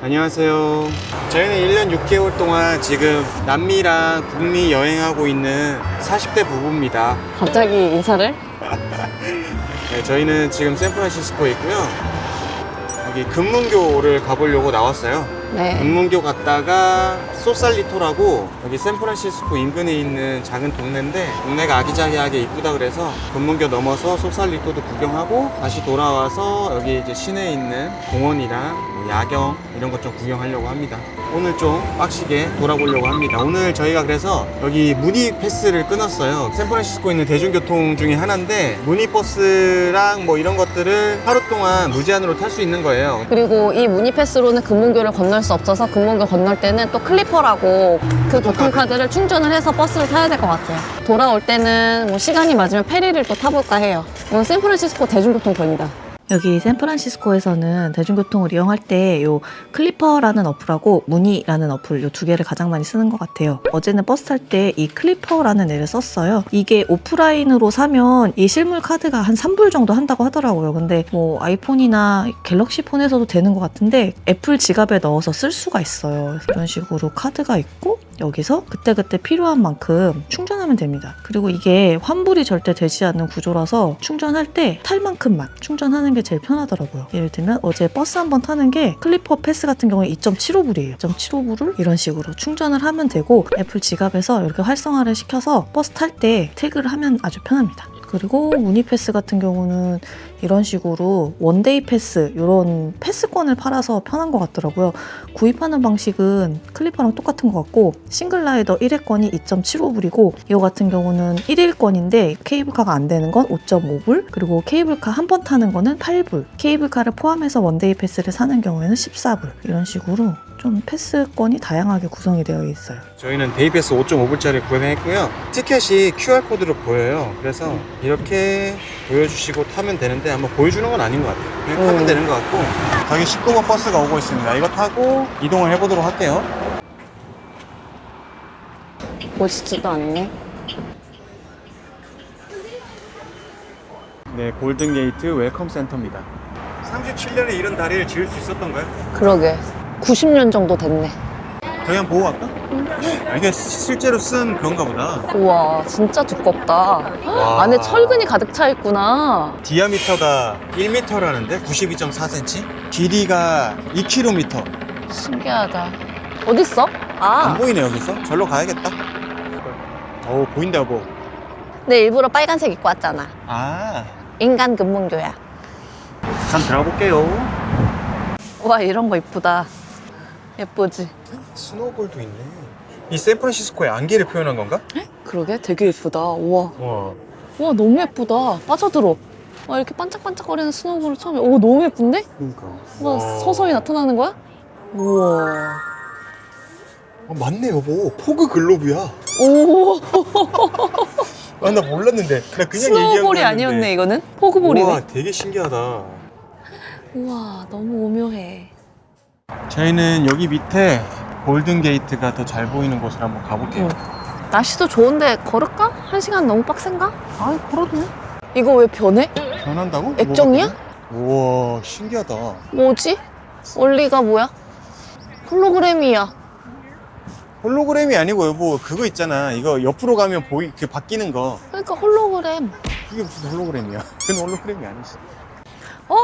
안녕하세요. 저희는 1년 6개월 동안 지금 남미랑 북미 여행하고 있는 40대 부부입니다. 갑자기 인사를? 네, 저희는 지금 샌프란시스코에 있고요. 여기 금문교를 가보려고 나왔어요. 네. 금문교 갔다가 소살리토라고 여기 샌프란시스코 인근에 있는 작은 동네인데 동네가 아기자기하게 이쁘다 그래서 금문교 넘어서 소살리토도 구경하고 다시 돌아와서 여기 이제 시내에 있는 공원이랑 뭐 야경 이런 것 좀 구경하려고 합니다. 오늘 좀 빡시게 돌아보려고 합니다. 오늘 저희가 그래서 여기 무니 패스를 끊었어요. 샌프란시스코에 있는 대중교통 중에 하나인데 무니 버스랑 뭐 이런 것들을 하루 동안 무제한으로 탈 수 있는 거예요. 그리고 이 무니패스로는 금문교를 건널 수 없어서 금문교 건널 때는 또 클리퍼라고 그 교통카드를 충전을 해서 버스를 타야 될 것 같아요. 돌아올 때는 뭐 시간이 맞으면 페리를 또 타볼까 해요. 오늘 샌프란시스코 대중교통편이다. 여기 샌프란시스코에서는 대중교통을 이용할 때 요 클리퍼라는 어플하고 무니라는 어플 요 두 개를 가장 많이 쓰는 것 같아요. 어제는 버스 탈 때 이 클리퍼라는 애를 썼어요. 이게 오프라인으로 사면 이 실물 카드가 한 3불 정도 한다고 하더라고요. 근데 뭐 아이폰이나 갤럭시 폰에서도 되는 것 같은데 애플 지갑에 넣어서 쓸 수가 있어요. 이런 식으로 카드가 있고 여기서 그때그때 필요한 만큼 충전하면 됩니다. 그리고 이게 환불이 절대 되지 않는 구조라서 충전할 때 탈 만큼만 충전하는 게 제일 편하더라고요. 예를 들면 어제 버스 한번 타는 게 클리퍼 패스 같은 경우에 2.75불이에요. 2.75불을 이런 식으로 충전을 하면 되고 애플 지갑에서 이렇게 활성화를 시켜서 버스 탈 때 태그를 하면 아주 편합니다. 그리고 무니 패스 같은 경우는 이런 식으로 원데이 패스 이런 패스권을 팔아서 편한 것 같더라고요. 구입하는 방식은 클리퍼랑 똑같은 것 같고 싱글라이더 1회권이 2.75불이고 이거 같은 경우는 1일권인데 케이블카가 안 되는 건 5.5불 그리고 케이블카 한 번 타는 거는 8불 케이블카를 포함해서 원데이 패스를 사는 경우에는 14불 이런 식으로 좀 패스권이 다양하게 구성이 되어 있어요. 저희는 데이패스 5.5불짜리 구매했고요. 티켓이 QR코드로 보여요. 그래서 이렇게 보여주시고 타면 되는데 한번 보여주는 건 아닌 것 같아요. 그냥 타면 되는 것 같고 저기 19번 버스가 오고 있습니다. 이거 타고 이동을 해보도록 할게요. 멋있지도 않네. 네, 골든게이트 웰컴 센터입니다. 37년에 이런 다리를 지을 수 있었던가요? 그러게. 90년 정도 됐네. 저희 한번 보고 갈까? 이게 실제로 쓴 그런가 보다. 우와, 진짜 두껍다. 와. 안에 철근이 가득 차 있구나. 디아미터가 1m라는데 92.4cm? 길이가 2km. 신기하다. 어딨어? 안 아, 보이네 여기서. 절로 가야겠다. 보인다 여보. 내 일부러 빨간색 입고 왔잖아. 아, 인간 금문교야. 잠깐 들어가 볼게요. 와, 이런 거 이쁘다. 예쁘지? 스노우볼도 있네. 이 샌프란시스코의 안개를 표현한 건가? 그러게, 되게 예쁘다. 우와. 와. 와, 너무 예쁘다. 빠져들어. 와, 이렇게 반짝반짝거리는 스노우볼을 처음에. 오, 너무 예쁜데? 그러니까. 와, 서서히 나타나는 거야? 우와. 맞네 여보. 포그 글로브야. 오, 아, 나 몰랐는데. 나 그냥 얘기한 스노우볼이 거였는데. 아니었네, 이거는? 포그볼이네. 와, 되게 신기하다. 우와, 너무 오묘해. 저희는 여기 밑에 골든게이트가 더 잘 보이는 곳으로 한번 가볼게요. 날씨도 좋은데 걸을까? 1시간 너무 빡센가? 아, 걸어도 돼. 이거 왜 변해? 변한다고? 액정이야? 우와, 신기하다. 뭐지? 원리가 뭐야? 홀로그램이야. 홀로그램이 아니고 여보, 그거 있잖아. 이거 옆으로 가면 그 바뀌는 거. 그러니까 홀로그램. 그게 무슨 홀로그램이야? 그건 홀로그램이 아니지.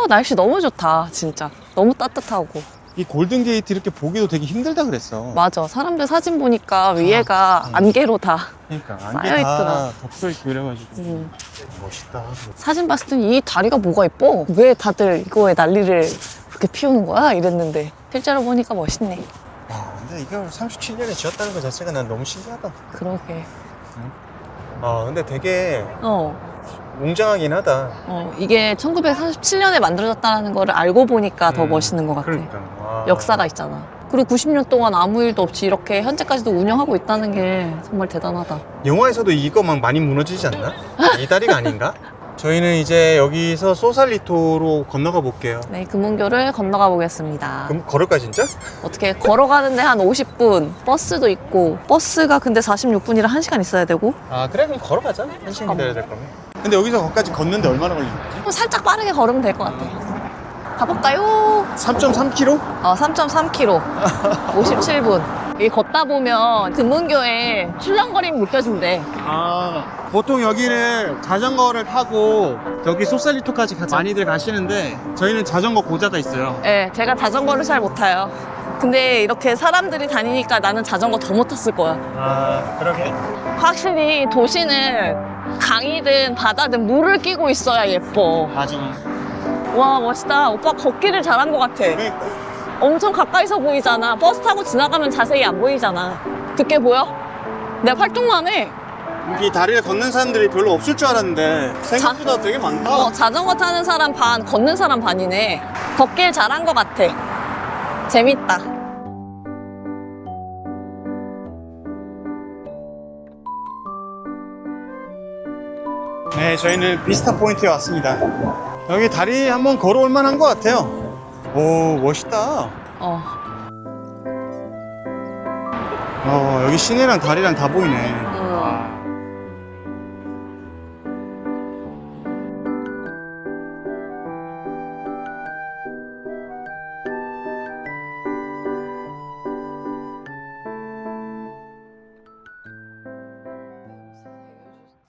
날씨 너무 좋다, 진짜. 너무 따뜻하고. 이 골든게이트 이렇게 보기도 되게 힘들다 그랬어. 맞아. 사람들 사진 보니까 위에가 안개로 다. 그러니까 안개 쌓여있더라. 다 덮여있고 이래가지고. 멋있다. 사진 봤을 땐 이 다리가 뭐가 이뻐? 왜 다들 이거에 난리를 그렇게 피우는 거야? 이랬는데 실제로 보니까 멋있네. 와, 근데 이걸 37년에 지었다는 것 자체가 난 너무 신기하다. 그러게. 근데 되게 어. 웅장하긴 하다. 이게 1937년에 만들어졌다는 거를 알고 보니까 더 멋있는 것 같아. 그러니까. 와. 역사가 있잖아. 그리고 90년 동안 아무 일도 없이 이렇게 현재까지도 운영하고 있다는 게 정말 대단하다. 영화에서도 이거 막 많이 무너지지 않나? 이 다리가 아닌가? 저희는 이제 여기서 소살리토로 건너가 볼게요. 네, 금문교를 건너가 보겠습니다. 그럼 걸을까 진짜? 어떻게 걸어가는데 한 50분, 버스도 있고 버스가 근데 46분이라 1시간 있어야 되고 아 그래 그럼 걸어가자. 한 시간 기다려야 될 거면. 근데 여기서 거기까지 걷는데 얼마나 걸리지? 살짝 빠르게 걸으면 될 것 같아. 가볼까요? 3.3km? 3.3km. 57분. 이 걷다 보면 금문교에 출렁거림이 느껴진대. 보통 여기를 자전거를 타고 여기 소살리토까지 많이들 가시는데 저희는 자전거 고자가 있어요. 네, 제가 자전거를 잘 못 타요. 근데 이렇게 사람들이 다니니까 나는 자전거 더 못 탔을 거야. 그러게. 확실히 도시는 강이든 바다든 물을 끼고 있어야 예뻐. 맞아. 와, 멋있다. 오빠 걷기를 잘한 것 같아. 엄청 가까이서 보이잖아. 버스 타고 지나가면 자세히 안 보이잖아. 듣게 보여? 내가 활동만 해. 여기 다리를 걷는 사람들이 별로 없을 줄 알았는데 생각보다 되게 많다. 자전거 타는 사람 반, 걷는 사람 반이네. 걷길 잘한 것 같아. 재밌다. 네, 저희는 비스타 포인트에 왔습니다. 여기 다리 한번 걸어올 만한 것 같아요. 오, 멋있다. 여기 시내랑 다리랑 다 보이네.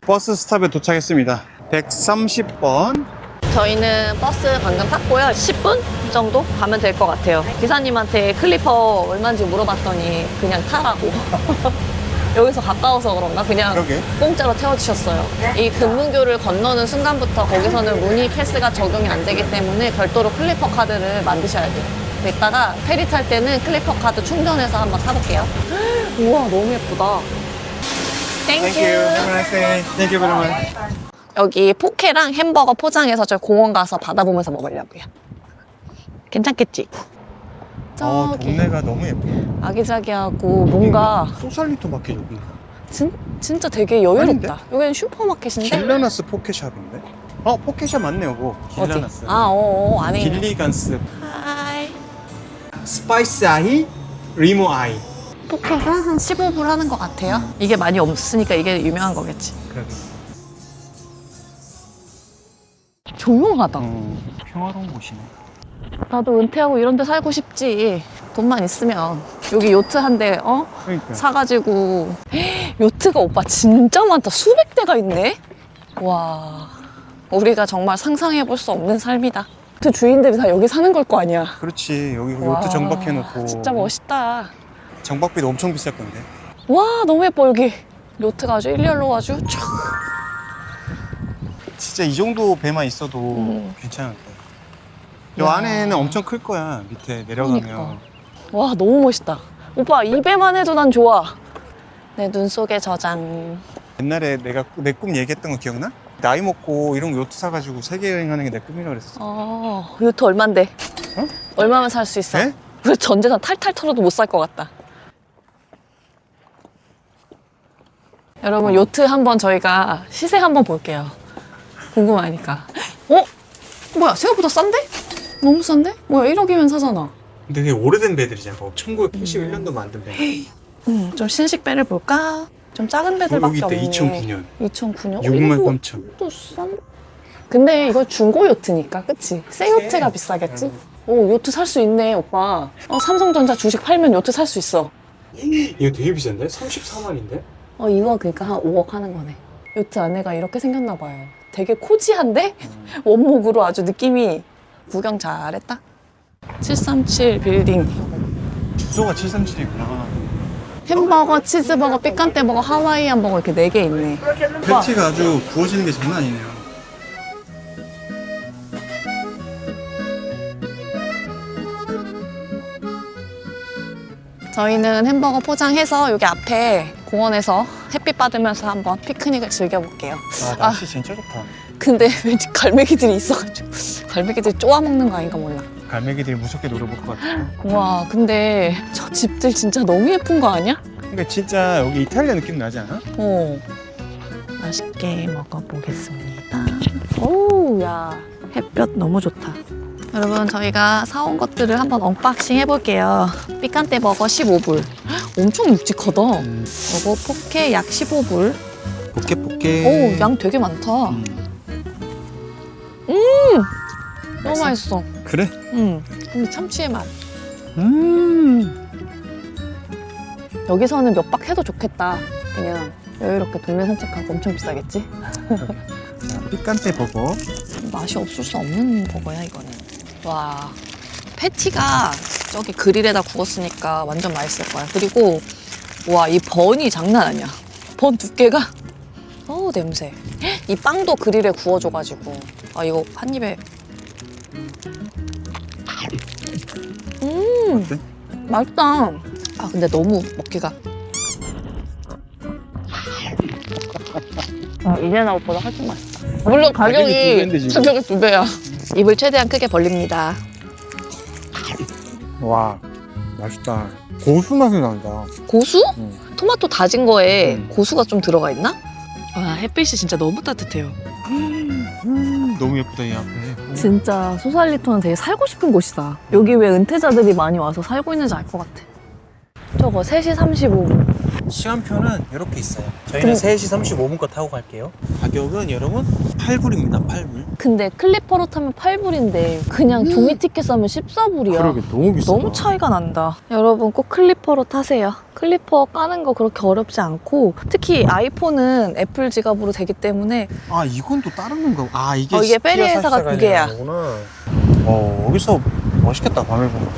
버스 스탑에 도착했습니다. 130번. 저희는 버스 방금 탔고요. 10분 정도 가면 될 것 같아요. 기사님한테 클리퍼 얼마인지 물어봤더니 그냥 타라고. 여기서 가까워서 그런가? 그냥 그러게. 공짜로 태워주셨어요. 이 금문교를 건너는 순간부터 거기서는 무늬 패스가 적용이 안 되기 때문에 별도로 클리퍼 카드를 만드셔야 돼요. 이따가 페리 탈 때는 클리퍼 카드 충전해서 한번 타볼게요. 우와, 너무 예쁘다. Thank you. Have a nice day. Thank you very much. 여기 포케랑 햄버거 포장해서 저 공원 가서 바다 보면서 먹으려고요. 괜찮겠지? 저기 동네가 너무 예뻐. 아기자기하고 뭔가 소살리토 마켓 여기. 진짜 되게 여유롭다. 여기는 슈퍼마켓인데? 길라나스 포켓샵인데? 포켓샵 맞네, 여보. 길라나스. 안에 있네. 길리간스. 하이. 스파이스 아이, 리모 아이. 포케가 한 15불 하는 것 같아요. 이게 많이 없으니까 이게 유명한 거겠지. 그래. 조용하다. 평화로운 곳이네. 나도 은퇴하고 이런 데 살고 싶지. 돈만 있으면. 여기 요트 한 대, 그러니까. 사가지고. 요트가 오빠 진짜 많다. 수백 대가 있네? 와. 우리가 정말 상상해볼 수 없는 삶이다. 요트 주인들이 다 여기 사는 걸 거 아니야. 그렇지. 여기 와, 요트 정박해놓고. 진짜 멋있다. 정박비도 엄청 비쌀 건데. 와, 너무 예뻐, 여기. 요트가 아주 일렬로 아주 쫙. 진짜 이 정도 배만 있어도 괜찮을 거야. 이 야. 안에는 엄청 클 거야. 밑에 내려가면. 그러니까. 와, 너무 멋있다. 오빠, 이 배만 해도 난 좋아. 내 눈 속에 저장. 옛날에 내가 내 꿈 얘기했던 거 기억나? 나이 먹고 이런 요트 사가지고 세계 여행하는 게 내 꿈이라고 그랬었어. 요트 얼만데? 얼마면 살 수 있어? 네? 우리 전 재산 탈탈 털어도 못 살 것 같다. 여러분, 요트 한번 저희가 시세 한번 볼게요. 궁금하니까. 뭐야, 생각보다 싼데? 너무 싼데? 뭐야, 1억이면 사잖아. 근데 되게 오래된 배들이잖아. 1981년도 만든 배. 좀 신식 배를 볼까? 좀 작은 배들밖에 여기 없네. 있대, 2009년. 2009년? 6만 3천. 또 싼? 근데 이거 중고 요트니까, 그치? 새 요트가 비싸겠지? 오, 요트 살 수 있네, 오빠. 삼성전자 주식 팔면 요트 살 수 있어. 이거 되게 비싼데? 34만인데? 이거 그러니까 한 5억 하는 거네. 요트 안에가 이렇게 생겼나 봐요. 되게 코지한데? 원목으로 아주 느낌이 구경 잘했다. 737 빌딩. 주소가 737이구나. 햄버거, 치즈버거, 삐깐떼버거, 하와이안 버거 이렇게 4개 있네. 팬티가 아주 구워지는 게 장난 아니네요. 저희는 햄버거 포장해서 여기 앞에 공원에서 햇빛 받으면서 한번 피크닉을 즐겨볼게요. 날씨 진짜 좋다. 근데 왠지 갈매기들이 있어가지고 갈매기들이 쪼아먹는 거 아닌가 몰라. 갈매기들이 무섭게 노려볼 것 같아. 와, 근데 저 집들 진짜 너무 예쁜 거 아니야? 그러니까 진짜 여기 이탈리아 느낌 나지 않아? 맛있게 먹어보겠습니다. 오우, 야. 햇볕 너무 좋다. 여러분, 저희가 사온 것들을 한번 언박싱 해볼게요. 삐깐떼 버거 15불. 엄청 묵직하다. 버거 포케 약 15불. 포켓. 오, 양 되게 많다. 너무 맛있어. 그래? 근데 참치의 맛. 여기서는 몇 박 해도 좋겠다. 그냥 여유롭게 동네 산책하고. 엄청 비싸겠지? 자, 피칸테 버거. 맛이 없을 수 없는 버거야 이거는. 와, 패티가 저기 그릴에다 구웠으니까 완전 맛있을 거야. 그리고 와, 이 번이 장난 아니야. 번 두께가 어우 냄새. 이 빵도 그릴에 구워줘가지고 아 이거 한 입에. 어때? 맛있다. 아 근데 너무 먹기가. 이제나 옷보다 훨씬 맛있다. 물론 가격이 두 배인데, 지금. 가격이 2배야. 입을 최대한 크게 벌립니다. 와, 맛있다. 고수 맛이 난다. 고수? 응. 토마토 다진 거에 응. 고수가 좀 들어가 있나? 와, 햇빛이 진짜 너무 따뜻해요. 너무 예쁘다, 이 앞에. 진짜 소살리토는 되게 살고 싶은 곳이다. 여기 왜 은퇴자들이 많이 와서 살고 있는지 알 것 같아. 저거 3시 35분. 시간표는 이렇게 있어요. 저희는 3시 35분 거 타고 갈게요. 가격은 여러분 8불입니다. 8불. 근데 클리퍼로 타면 8불인데 그냥 종이 티켓 사면 14불이야. 너무 비싸다. 너무 차이가 난다. 여러분 꼭 클리퍼로 타세요. 클리퍼 까는 거 그렇게 어렵지 않고 특히 아이폰은 애플 지갑으로 되기 때문에. 아, 이건 또 다른 건가? 아, 이게 이게 페리 회사가 두 개야. 여기서 멋있겠다, 밤에 보면.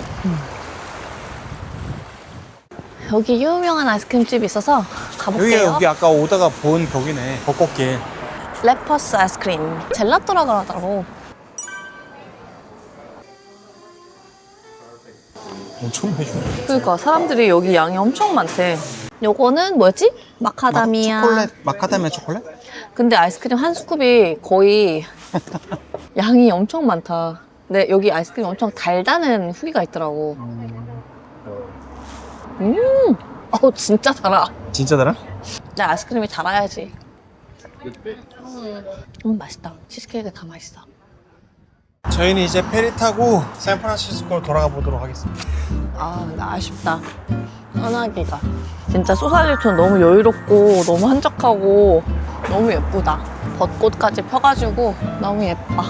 여기 유명한 아이스크림집이 있어서 가볼게요. 여기 아까 오다가 본 거기네. 벚꽃길. 레퍼스 아이스크림. 젤라또라 그러더라고. 엄청 해주네. 그러니까 사람들이 여기 양이 엄청 많대. 요거는 뭐였지? 마카다미아. 초콜릿, 마카다미아 초콜릿? 근데 아이스크림 한 스쿱이 거의 양이 엄청 많다. 근데 여기 아이스크림 엄청 달다는 후기가 있더라고. 진짜 달아. 진짜 달아? 나 아이스크림이 달아야지. 맛있다. 치즈케이크 다 맛있어. 저희는 이제 페리 타고 샌프란시스코로 돌아가 보도록 하겠습니다. 아, 나 아쉽다. 떠나기가. 진짜 소살리토는 너무 여유롭고 너무 한적하고 너무 예쁘다. 벚꽃까지 펴가지고 너무 예뻐.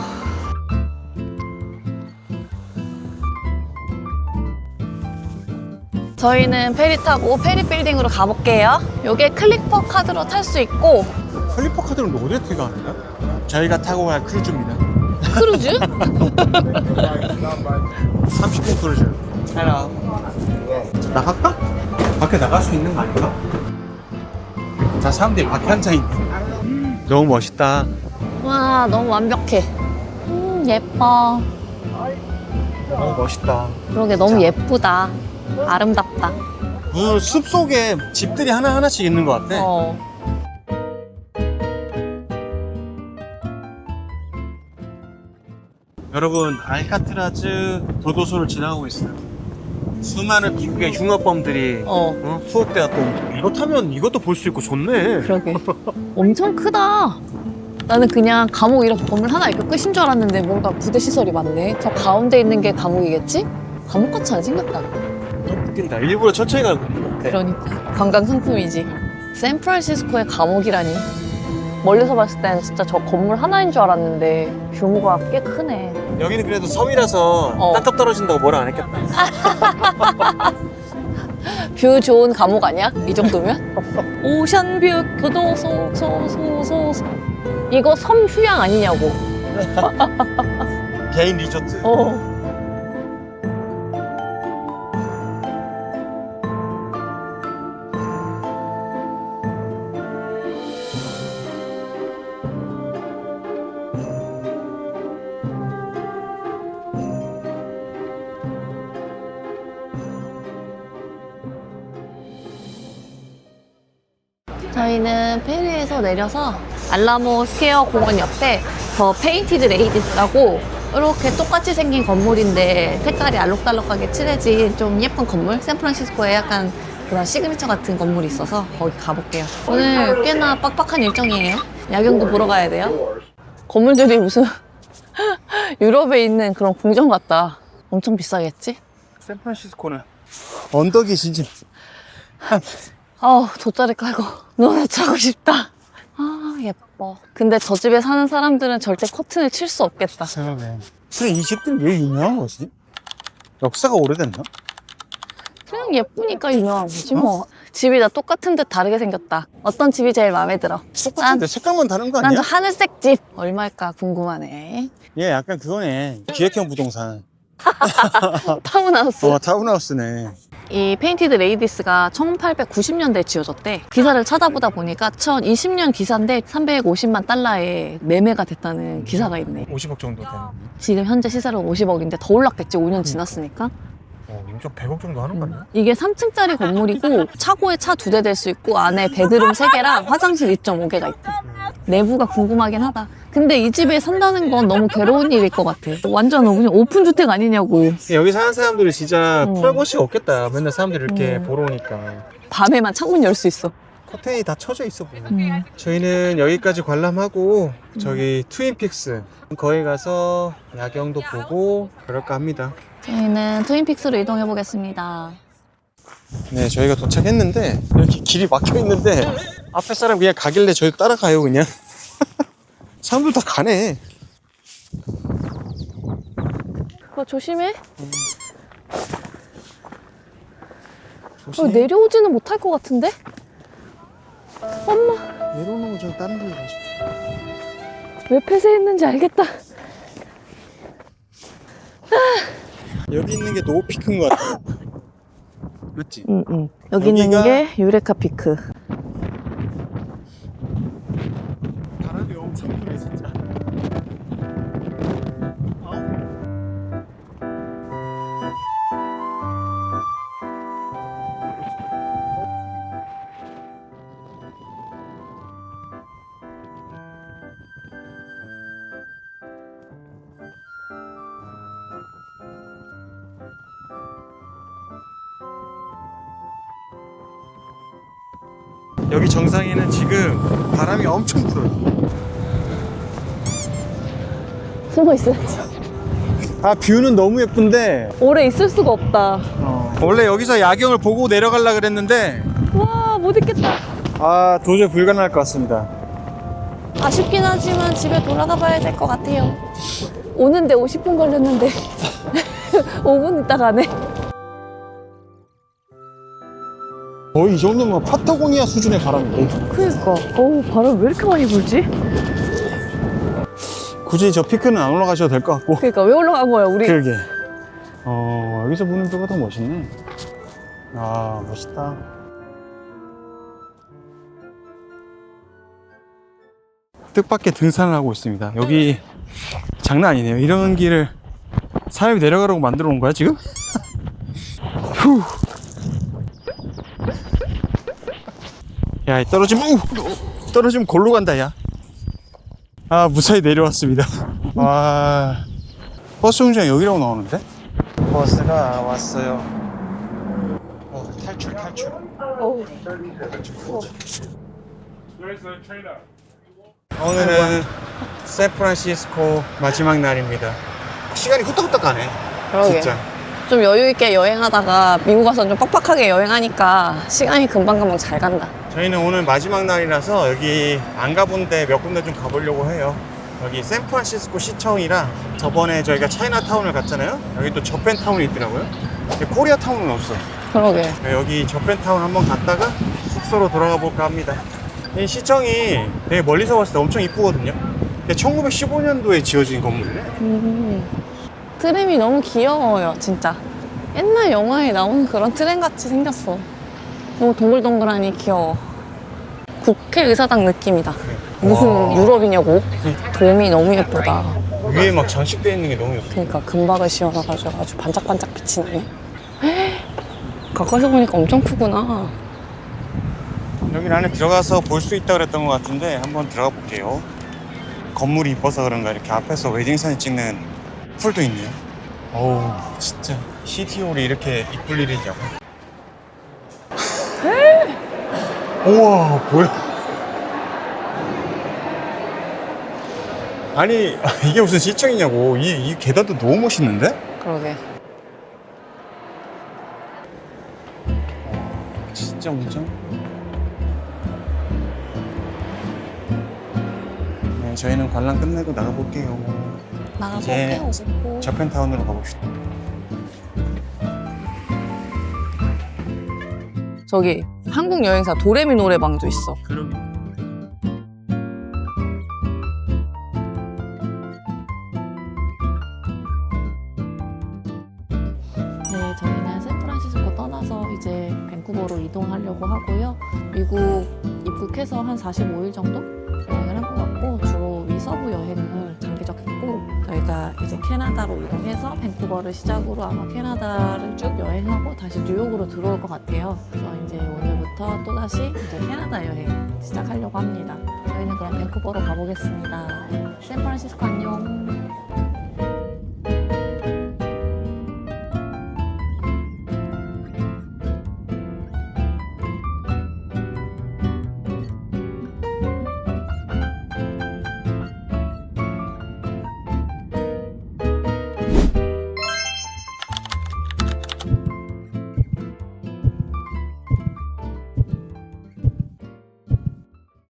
저희는 페리 타고 페리 빌딩으로 가볼게요. 요게 클리퍼 카드로 탈 수 있고. 클리퍼 카드는 어디에 가는 거야? 저희가 타고 갈 크루즈입니다. 크루즈? 30분 크루즈. 헬로. 나갈까? 밖에 나갈 수 있는 거 아닌가? 자, 사람들이 밖에 앉아있네. 너무 멋있다. 와, 너무 완벽해. 예뻐. 너무 멋있다. 그러게 너무 예쁘다. 아름답다. 무슨 숲속에 집들이 하나하나씩 있는 것 같아. 여러분, 알카트라즈 교도소를 지나가고 있어요. 수많은 미국의 흉악범들이 투옥되었던. 이거 타면 이것도 볼 수 있고 좋네. 그러게. 엄청 크다. 나는 그냥 감옥 이렇게 건물 하나 있고 끝인 줄 알았는데 뭔가 부대 시설이 많네. 저 가운데 있는 게 감옥이겠지? 감옥같이 안 생겼다. 웃긴다. 일부러 천천히 가고 있는 것 같아. 그러니까 관광 상품이지. 샌프란시스코의 감옥이라니. 멀리서 봤을 땐 진짜 저 건물 하나인 줄 알았는데 규모가 꽤 크네. 여기는 그래도 섬이라서 땅값 떨어진다고 뭐라 안 했겠다. 뷰 좋은 감옥 아니야? 이 정도면? 오션뷰 교도소 소소소. 이거 섬 휴양 아니냐고. 개인 리조트. 저희는 페리에서 내려서 알라모 스퀘어 공원 옆에 더 페인티드 레이디스라고 이렇게 똑같이 생긴 건물인데 색깔이 알록달록하게 칠해진 좀 예쁜 건물? 샌프란시스코에 약간 그런 시그니처 같은 건물이 있어서 거기 가볼게요. 오늘 꽤나 빡빡한 일정이에요. 야경도 보러 가야 돼요. 건물들이 무슨 유럽에 있는 그런 궁전 같다. 엄청 비싸겠지? 샌프란시스코는 언덕이 진짜. 돗자리 깔고 누워서 자고 싶다. 아, 예뻐. 근데 저 집에 사는 사람들은 절대 커튼을 칠 수 없겠다. 그러네. 그래, 이 집들이 왜 유명한 거지? 역사가 오래됐나? 그냥 예쁘니까 유명한 거지 뭐. 집이 다 똑같은 듯 다르게 생겼다. 어떤 집이 제일 마음에 들어? 똑같은데 색깔만 다른 거 아니야? 난 저 하늘색 집 얼마일까 궁금하네. 얘 약간 그거네. 기획형 부동산. 타운하우스. 타운하우스네. 이 페인티드 레이디스가 1890년대에 지어졌대. 기사를 찾아보다 보니까 2020년 기사인데 350만 달러에 매매가 됐다는 기사가 있네. 50억 정도 되는. 지금 현재 시세로 50억인데 더 올랐겠지, 5년 지났으니까. 임종 100억 정도 하는 거 아니야? 이게 3층짜리 건물이고 차고에 차 2대 될 수 있고 안에 베드룸 3개랑 화장실 2.5개가 있대. 내부가 궁금하긴 하다. 근데 이 집에 산다는 건 너무 괴로운 일일 것 같아. 완전 그냥 오픈 주택 아니냐고. 여기 사는 사람들이 진짜 어. 프라이버시가 없겠다. 맨날 사람들이 이렇게 보러 오니까. 밤에만 창문 열 수 있어. 커튼이 다 쳐져 있어 보여. 저희는 여기까지 관람하고 저기 트윈픽스 거기 가서 야경도 보고 그럴까 합니다. 저희는 트윈픽스로 이동해 보겠습니다. 네, 저희가 도착했는데 이렇게 길이 막혀 있는데 앞에 사람 그냥 가길래 저희 따라가요 그냥. 사람들 다 가네. 조심해. 조심해. 내려오지는 못할 것 같은데? 엄마, 내려오는 거 좀 다른 데로 가자. 왜 폐쇄했는지 알겠다. 여기 있는 게 노피크인 것 같아. 맞지? 응. 여기 있는 여기가- 게 유레카 피크. 바람이 엄청 부네 진짜. 여기 정상에는 지금 바람이 엄청 불어요. 숨어 있어야지. 아, 뷰는 너무 예쁜데 오래 있을 수가 없다. 원래 여기서 야경을 보고 내려가려고 그랬는데 와, 못 있겠다. 도저히 불가능할 것 같습니다. 아쉽긴 하지만 집에 돌아가 봐야 될 것 같아요. 오는데 50분 걸렸는데 5분 있다 가네. 거의 이 정도면 파타고니아 수준의 바람인데 그니까. 어우, 바람 왜 이렇게 많이 불지? 굳이 저 피크는 안 올라가셔도 될 것 같고. 그니까 왜 올라간 거야, 우리? 그러게. 여기서 보는 뷰가 더 멋있네. 아, 멋있다. 뜻밖의 등산을 하고 있습니다. 여기 장난 아니네요. 이런 길을 사람이 내려가라고 만들어 놓은 거야, 지금? 휴. 야, 떨어지면 골로 간다, 야. 아, 무사히 내려왔습니다. 와, 버스 정류장 여기라고 나오는데? 버스가 왔어요. 탈출. 어우, 오늘은 샌프란시스코 마지막 날입니다. 시간이 후딱후딱 가네. 그러게. 진짜. 좀 여유있게 여행하다가 미국 와서 좀 빡빡하게 여행하니까 시간이 금방금방 잘 간다. 저희는 오늘 마지막 날이라서 여기 안 가본 데 몇 군데 좀 가보려고 해요. 여기 샌프란시스코 시청이랑 저번에 저희가 차이나타운을 갔잖아요. 여기 또 저펜타운이 있더라고요. 근데 코리아타운은 없어. 그러게. 여기 저펜타운 한번 갔다가 숙소로 돌아가 볼까 합니다. 이 시청이 되게 멀리서 봤을 때 엄청 이쁘거든요. 근데 1915년도에 지어진 건물이래. 트램이 너무 귀여워요, 진짜. 옛날 영화에 나오는 그런 트램 같이 생겼어. 너무 동글동글하니 귀여워. 국회의사당 느낌이다. 무슨 와. 유럽이냐고? 돔이 너무 예쁘다. 위에 막 장식되어 있는 게 너무 예뻐. 그러니까 금박을 씌워놔가지고 아주 반짝반짝 빛이 나네. 가까이서 보니까 엄청 크구나. 여기 안에 들어가서 볼 수 있다 그랬던 것 같은데 한번 들어가 볼게요. 건물이 이뻐서 그런가 이렇게 앞에서 웨딩사진 찍는 풀도 있네요. 어우, 진짜 시티홀이 이렇게 이쁠 일이죠. 우와, 뭐야? 아니, 이게 무슨 시청이냐고. 이 계단도 너무 멋있는데? 그러게. 진짜 엄청. 네, 저희는 관람 끝내고 나가볼게요. 이제 나가볼게요. 저펜타운으로 가봅시다. 저기 한국 여행사 도레미 노래방도 있어. 네, 저희는 샌프란시스코 떠나서 이제 밴쿠버로 이동하려고 하고요. 미국 입국해서 한 45일 정도 여행을 한 것 같고, 주로 위서부 여행을 장기적 했고, 저희가 이제 캐나다로 이동해서 밴쿠버를 시작으로 아마 캐나다를 쭉 여행하고 다시 뉴욕으로 들어올 것 같아요. 그래서 이제 오늘부터 또다시 이제 캐나다 여행 시작하려고 합니다. 저희는 그럼 밴쿠버로 가보겠습니다. 샌프란시스코 안녕.